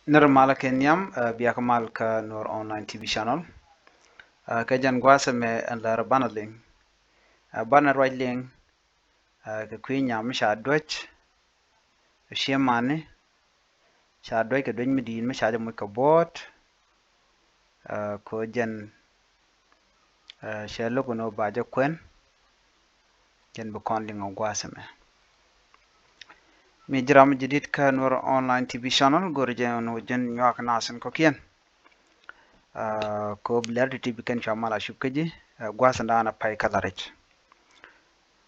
Nirmala Kenyam, Biakamal ka Nuer online TV channel. Kajan gwasame and la banaling. Bana railing, ka queen yam sha dwech, shiamane, sha dwek a dwing medin, misha jam wika bot, ko jen sha logono baja quen, jen bukonding of gwasame. Mi jiram jidit ka Nuer online TV channel, gorjen no jen nyak nasan kokien. Ko bler di TV ken chamala shupkeji, gwasanda na pai kalarich.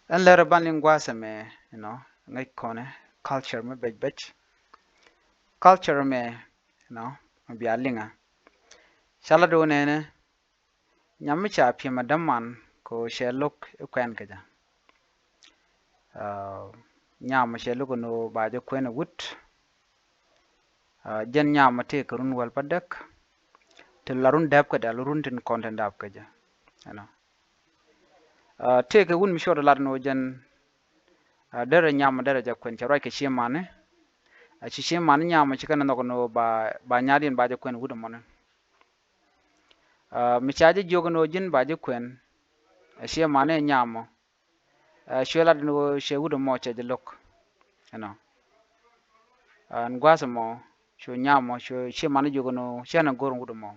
And later banning gwasame, ngai kone culture me bej culture me, bialinga. Shala do nene, nyamicha pima damman ko sheluk ukwen kaja. Nyama sheluk no bajo kwen wut. Jen nyama te kurun wal padak. Til larun dab kada larun tin content dab kaja. Te ke wun misho lar no jen dere nyama dere ja kwen charai ke shimane. Shimane nyama chikana no ba nyadin bajo kwen wut mone. Michaje jogono jin baje kwen she mane nyamo shwela no she wudo mo che de lok ngwasa mo sho nyamo sho she mane jogono she na gor wudo mo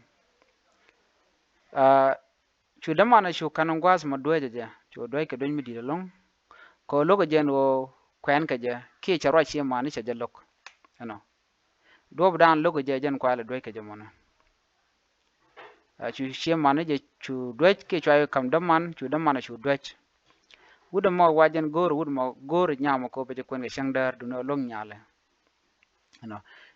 chu da mana sho kan ngwasa mo doje je chu doy ke don mi di long ko logo jen wo kwen ke je ki cha ro she mane che de lok do dan logo je jen kwala doy ke je mo na chu she mane je chu doy ke chwa kam da man chu da mana chu doy wuda mo wajen gor wud mo gor nyama ko beje kwen shangdar duno long nyale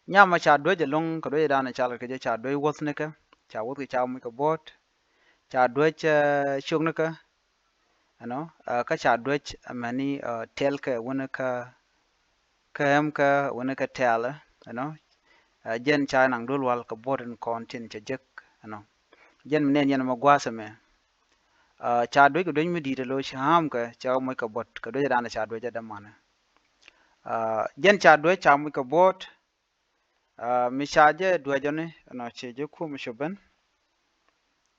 nyama cha doje long ko doje dana chala ke cha doje wotne ka cha wot ke cha mu ko bot cha doje shugna ka ka cha doje mani tel ka wona ka kam ka wona ka tela jen cha nang dul wal ko boten kontin che jek jen menen yen mo gwasa me cha doy ko doy mi di lo sham ka cha mo ko bot ko doy dana cha doy da mana jen cha doy cha mo ko bot mi cha je doy jone che je ku mi shoben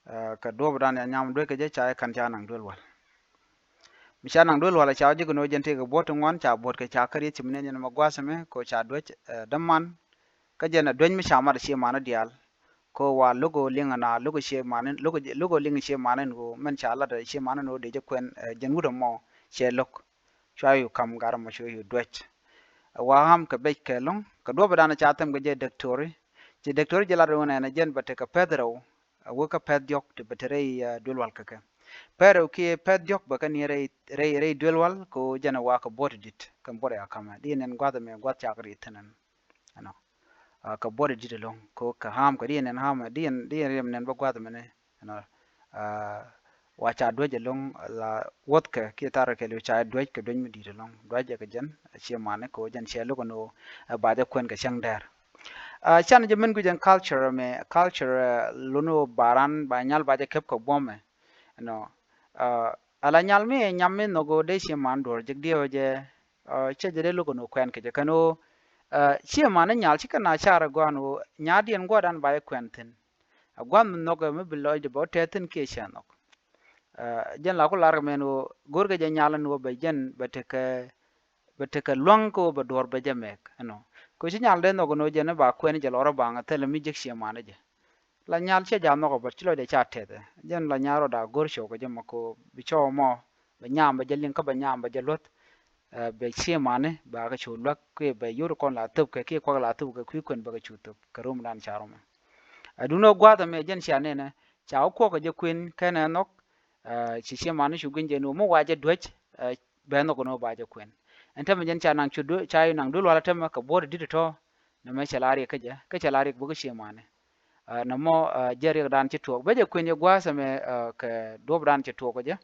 ka do dana nyam doy ke je cha kan cha nang dul wal mi cha nang dul wal cha je ko no jen te ko bot ngon cha bot ke cha kari chi minen mo gwasa me ko cha doy da man ka jen doy mi cha ma shi mana dial ko wa logo linga na logo she manen logo linga she manen go men cha la da she manen no de je kwen jen wudo mo she lok chayu kam garam sho yu dwech wa ham ka be ke long ka do badana cha tam ge doctori je la ro na jen bate ka pedro wo ka ped yok te batere dulwal ka pero ki ped yok ba kan re dulwal ko jana wa ka bot dit kan bore akama dinen gwada me gwat cha gri tanan ka bode dite long ko ka ham ka dien ham dien rem nen ba gwada mene wa cha doje long la wot ka ki tar ke lu cha doje ka don mi dite long doje ka jen che mane ko jen che lu no ba de kwen ka chang dar chan je men gu jen culture luno baran ba nyal ba je kep ko bome ala nyal me nyam me no go de che man dor je dio je che je lu no kwen ke je kano chi mane nyal chi kana chara gwanu nyadien gwadan ba kwentin gwan no go me biloy de botetin ke chanok jen la ko lar meno gorga je nyala no be jen beteke long ko be dor be jamek ko chi nyal de no go no jen ba kwen je loro ba ngatel mi je chi mane je la nyal che ja no go be chilo de chatete jen la nyaro da gor sho ko je mako bi cho mo be nyam be jelin ka be nyam be jelot be chi mane ba ga chu lak ke be yur kon la tup ke ko la tup ke ku kun ba ga chu tup karum dan charum aduno gwa da me jen sha ne ne cha ko ga je kuin kana nok chi mane shu gun je no mo wa je dwech be no ko no ba je kuin enta me jen cha nang chu do cha nang dul wala tema ka bod dit to na me chalari ka je ka chalari bu ga chi mane na mo jeri dan chi to be je kuin je gwa sa me ka do dan chi to ko je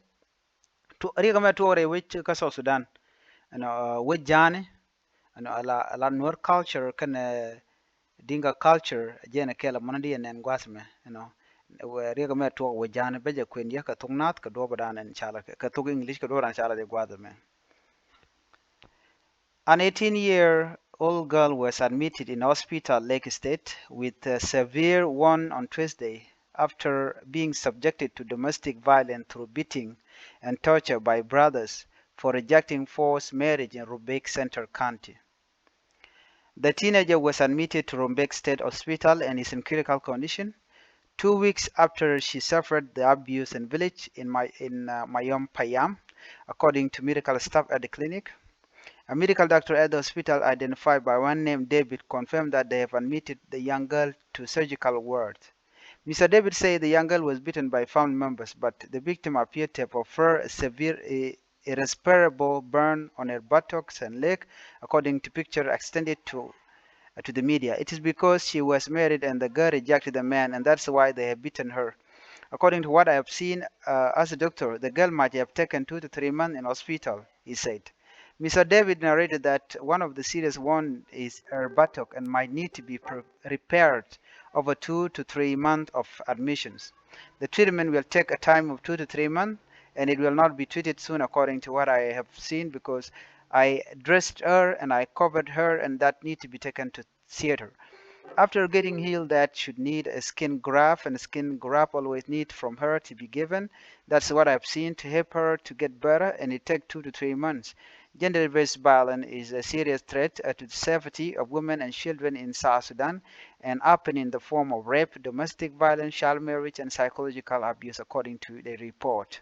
to ri ga me to re wich ka so Sudan wejane ala Nuer culture kan dinka culture jena kela monadi nen gwasme riga me to wejane beje kwen ya ka thoknath ka do badan en chala ka thok English ka do ran chala de gwadme an 18-year old girl was admitted in hospital Lake State with a severe wound on Tuesday after being subjected to domestic violence through beating and torture by brothers for rejecting forced marriage in Rumbek Center County. The teenager was admitted to Rumbek State Hospital and is in critical condition 2 weeks after she suffered the abuse in village in Mayom Payam, according to medical staff at the clinic. A medical doctor at the hospital, identified by one named David, confirmed that they have admitted the young girl to surgical ward. Mr. David said the young girl was beaten by family members, but the victim appeared to have suffered a severe irreparable burn on her buttocks and leg, according to picture extended to the media. It is because she was married and the girl rejected the man, and that's why they have beaten her. According to what I have seen as a doctor, the girl might have taken 2 to 3 months in hospital, he said. Mr. David narrated that one of the serious wounds is her buttock and might need to be repaired over 2 to 3 months of admissions. The treatment will take a time of 2 to 3 months, and it will not be treated soon, according to what I have seen, because I dressed her and I covered her, and that need to be taken to theater. After getting healed, that should need a skin graft, and a skin graft always need from her to be given. That's what I've seen to help her to get better, and it takes 2 to 3 months. Gender-based violence is a serious threat to the safety of women and children in South Sudan, and often in the form of rape, domestic violence, child marriage, and psychological abuse, according to the report.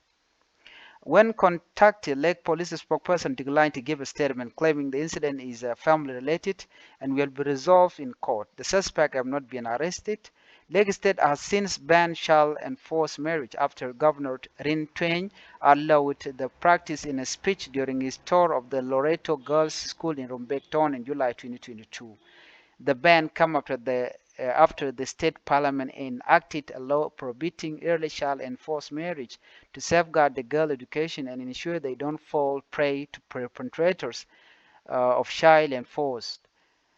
When contacted, Lake Police spokesperson declined to give a statement, claiming the incident is family-related and will be resolved in court. The suspect have not been arrested. Lake State has since banned child and forced marriage after Governor Rin Tweng allowed the practice in a speech during his tour of the Loreto Girls' School in Rumbek Town in July 2022. The ban came after the state parliament enacted a law prohibiting early child and forced marriage to safeguard the girl education and ensure they don't fall prey to perpetrators of child and forced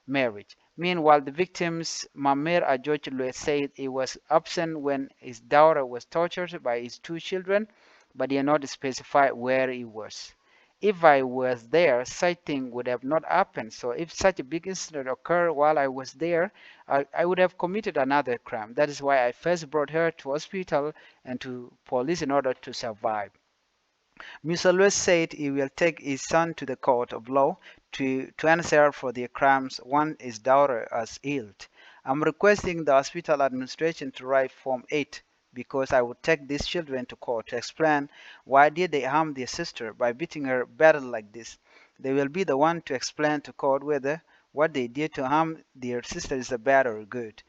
marriage. Meanwhile, the victim's Mamer Ajoj said he was absent when his daughter was tortured by his 2 children, but he did not specify where he was. If I was there, such thing would have not happened. So if such a big incident occurred while I was there, I would have committed another crime. That is why I first brought her to hospital and to police in order to survive. Mr. Lewis said he will take his son to the court of law to answer for the crimes one his daughter has healed. I'm requesting the hospital administration to write Form 8 because I would take these children to court to explain why did they harm their sister by beating her badly like this. They will be the one to explain to court whether what they did to harm their sister is bad or good.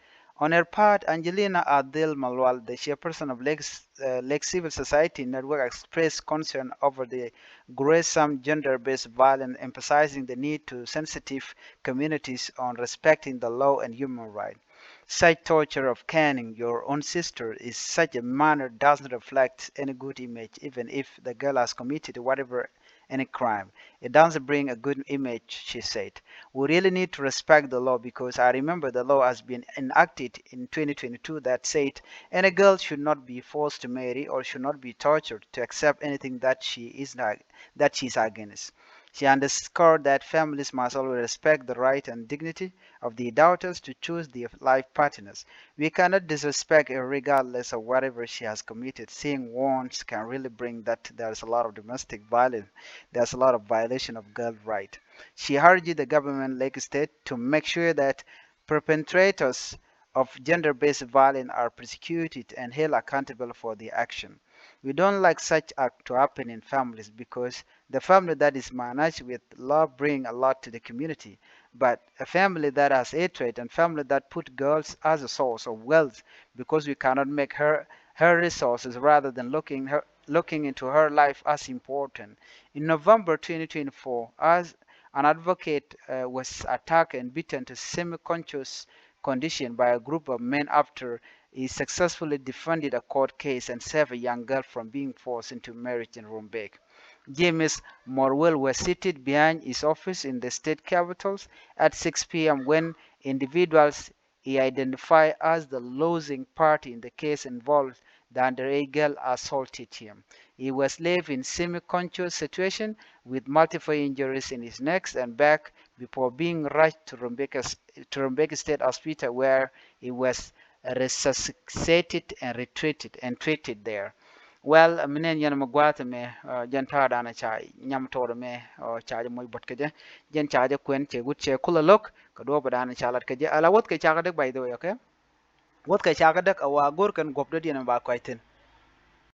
On her part, Angelina Adil Malwal, the chairperson of Lake Civil Society Network, expressed concern over the gruesome gender-based violence, emphasizing the need to sensitive communities on respecting the law and human rights. Such torture of caning your own sister is such a manner doesn't reflect any good image, even if the girl has committed whatever any crime. It doesn't bring a good image, she said. We really need to respect the law because I remember the law has been enacted in 2022 that said any girl should not be forced to marry or should not be tortured to accept anything that she is against. She underscored that families must always respect the right and dignity of the daughters to choose their life partners. We cannot disrespect her regardless of whatever she has committed. Seeing warns can really bring that there's a lot of domestic violence. There's a lot of violation of girl rights. She urged the government, Lake State, to make sure that perpetrators of gender-based violence are prosecuted and held accountable for their action. We don't like such act to happen in families because the family that is managed with love bring a lot to the community. But a family that has hatred and family that put girls as a source of wealth because we cannot make her resources rather than looking into her life as important. In November 2024, as an advocate was attacked and beaten to semi-conscious condition by a group of men after he successfully defended a court case and saved a young girl from being forced into marriage in Rumbek. James Morwell was seated behind his office in the state capitals at 6 p.m. when individuals he identified as the losing party in the case involved the underage girl assaulted him. He was left in semi-conscious situation with multiple injuries in his neck and back before being rushed to Rumbek State Hospital, where he was resuscitated and treated there. Well, minen yan magwata me jan tada na chai nyam todo me chaja moy bot kaje jan chaja kwen che gut che kula lok ka do bada na chalat kaje ala wat ka chaga dak by the way, okay, wat ka chaga dak awa gor kan gopdo diena ba kwaitin